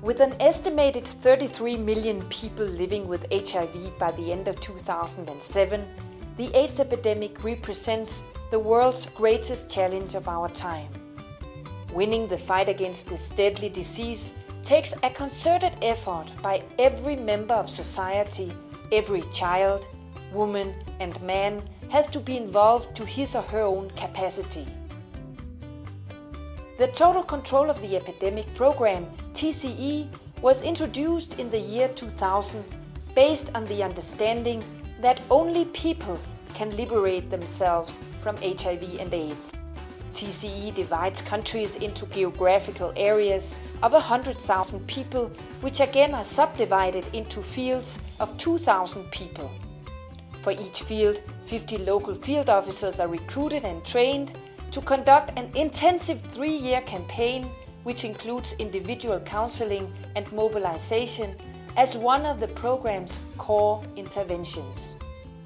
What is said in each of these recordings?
With an estimated 33 million people living with HIV by the end of 2007, the AIDS epidemic represents the world's greatest challenge of our time. Winning the fight against this deadly disease takes a concerted effort by every member of society. Every child, woman and man has to be involved to his or her own capacity. The Total Control of the Epidemic Program, TCE, was introduced in the year 2000 based on the understanding that only people can liberate themselves from HIV and AIDS. TCE divides countries into geographical areas of 100,000 people, which again are subdivided into fields of 2,000 people. For each field, 50 local field officers are recruited and trained to conduct an intensive 3-year campaign, which includes individual counseling and mobilization as one of the program's core interventions.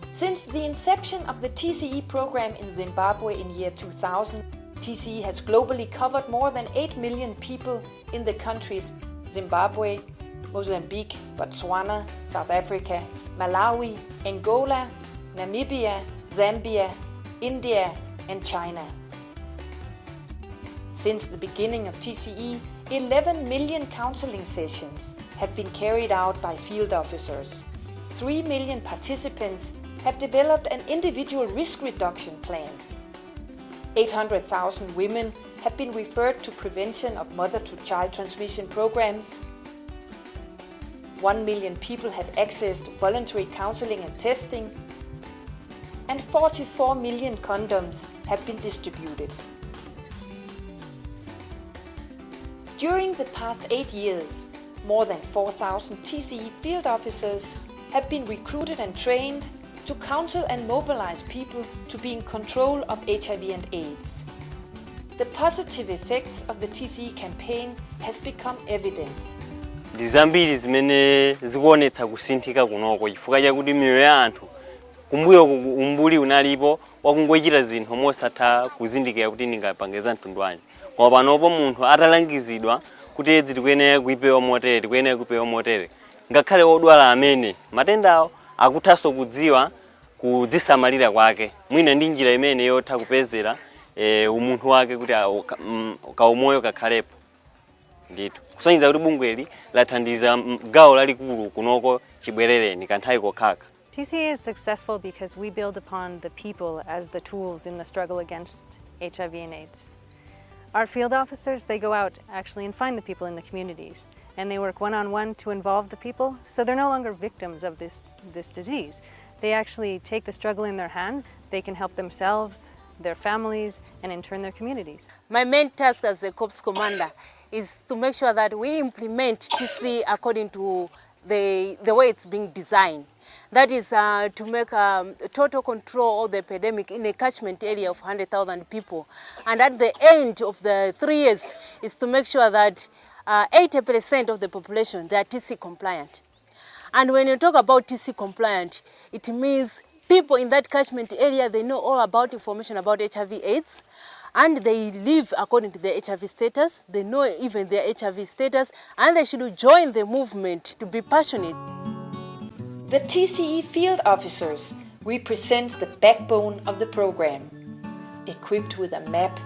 Since the inception of the TCE program in Zimbabwe in year 2000, TCE has globally covered more than 8 million people in the countries Zimbabwe, Mozambique, Botswana, South Africa, Malawi, Angola, Namibia, Zambia, India and China. Since the beginning of TCE, 11 million counseling sessions have been carried out by field officers. 3 million participants have developed an individual risk reduction plan. 800,000 women have been referred to prevention of mother-to-child transmission programs. 1 million people have accessed voluntary counseling and testing. And 44 million condoms have been distributed. During the past 8 years, more than 4,000 TCE field officers have been recruited and trained to counsel and mobilize people to be in control of HIV and AIDS. The positive effects of the TCE campaign has become evident. Zambiri zimene zikuonetsa kusinthika kunoko chifukwa chakuti miyoyo ya anthu kumbuyo umbuli unalipo wakungochita zinthu mosatha kuzindikira kuti ndingapangeza mtundu wanji. Koma panopo munthu atalangizidwa kuti edzi tikuyenera kuipewa motere, tikuyenera kuipewa motere. Ngakhale odwala amene matendawo akuthaso kudziwa kudzisamalira kwake. Mwina ndi njira imene yotha kupezera umunthu wake kuti kaumoyo kakhalepo. Ndithu. Kusonyeza kuti bungweli lathandiza gawo lalikulu kunoko chibwerereni kanthawi kokhaka. TCE is successful because we build upon the people as the tools in the struggle against HIV and AIDS. Our field officers, they go out actually and find the people in the communities, and they work one-on-one to involve the people, so they're no longer victims of this disease. They actually take the struggle in their hands. They can help themselves, their families, and in turn their communities. My main task as a Corps Commander is to make sure that we implement TCE according to the way it's being designed. That is to make total control of the epidemic in a catchment area of 100,000 people. And at the end of the 3 years is to make sure that 80% of the population, they are TC compliant. And when you talk about TC compliant, it means people in that catchment area, they know all about information about HIV/AIDS, and they live according to their HIV status. They know even their HIV status, and they should join the movement to be passionate. The TCE field officers represent the backbone of the program. Equipped with a map,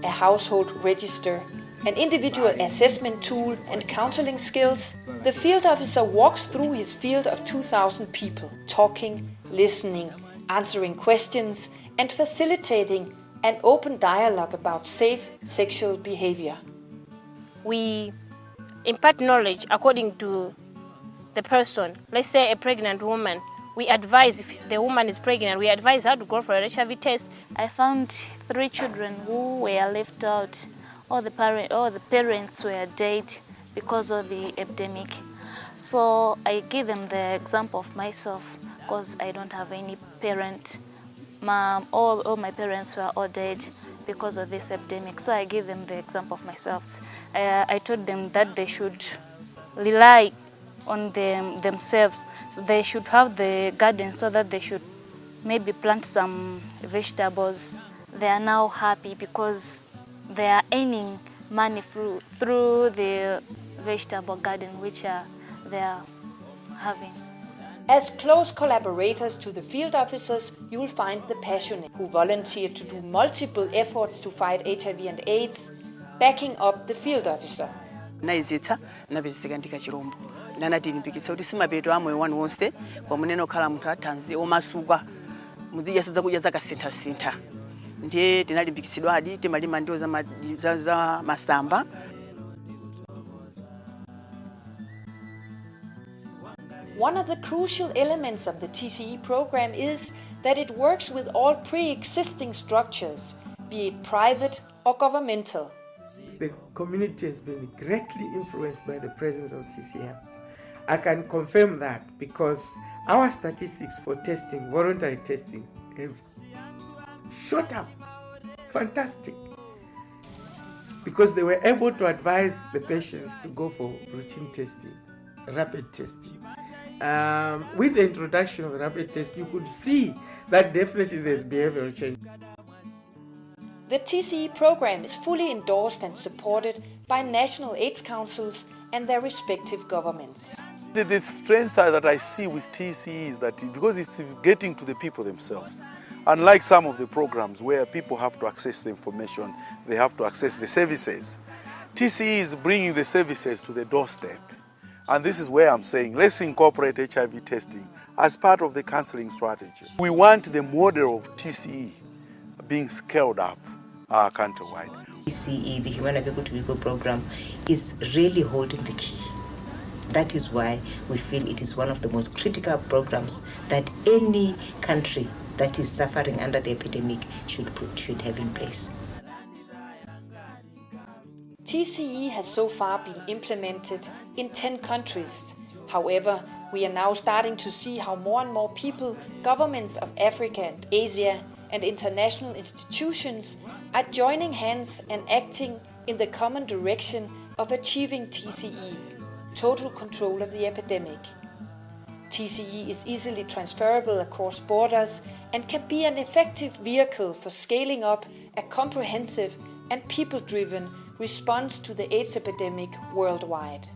a household register, an individual assessment tool and counseling skills, the field officer walks through his field of 2,000 people, talking, listening, answering questions, and facilitating an open dialogue about safe sexual behavior. We impart knowledge according to the person. Let's say a pregnant woman. We advise, if the woman is pregnant, we advise her to go for an HIV test. I found 3 children who were left out. All the parents were dead because of the epidemic. So I give them the example of myself because I don't have any parent. All my parents were all dead because of this epidemic. So I give them the example of myself. I told them that they should rely on themselves. So they should have the garden so that they should maybe plant some vegetables. They are now happy because they are earning money through the vegetable garden which they are having. As close collaborators to the field officers, you will find the passionate who volunteer to do multiple efforts to fight HIV and AIDS, backing up the field officer. Naizetsa napezeka ndika chirombo nanati nimpikitsa kuti simapeto amwe wanu wonse kwa munene okhala munthu athanzi omasuka muzidya zakudya zakasintha ndiye tinalimbikitsidwa adi timalima ndiwo za masamba. One of the crucial elements of the TCE program is that it works with all pre-existing structures, be it private or governmental. The community has been greatly influenced by the presence of CCM. I can confirm that because our statistics for testing, voluntary testing, have shot up. Fantastic. Because they were able to advise the patients to go for routine testing, rapid testing. With the introduction of the rapid test, you could see that definitely there's behavioral change. The TCE program is fully endorsed and supported by national AIDS councils and their respective governments. The strength that I see with TCE is that because it's getting to the people themselves, unlike some of the programs where people have to access the information, they have to access the services, TCE is bringing the services to the doorstep. And this is where I'm saying, let's incorporate HIV testing as part of the counseling strategy. We want the model of TCE being scaled up countrywide. TCE, the Human People to People program, is really holding the key. That is why we feel it is one of the most critical programs that any country that is suffering under the epidemic should have in place. TCE has so far been implemented in 10 countries. However, we are now starting to see how more and more people, governments of Africa and Asia, and international institutions are joining hands and acting in the common direction of achieving TCE, total control of the epidemic. TCE is easily transferable across borders and can be an effective vehicle for scaling up a comprehensive and people-driven response to the AIDS epidemic worldwide.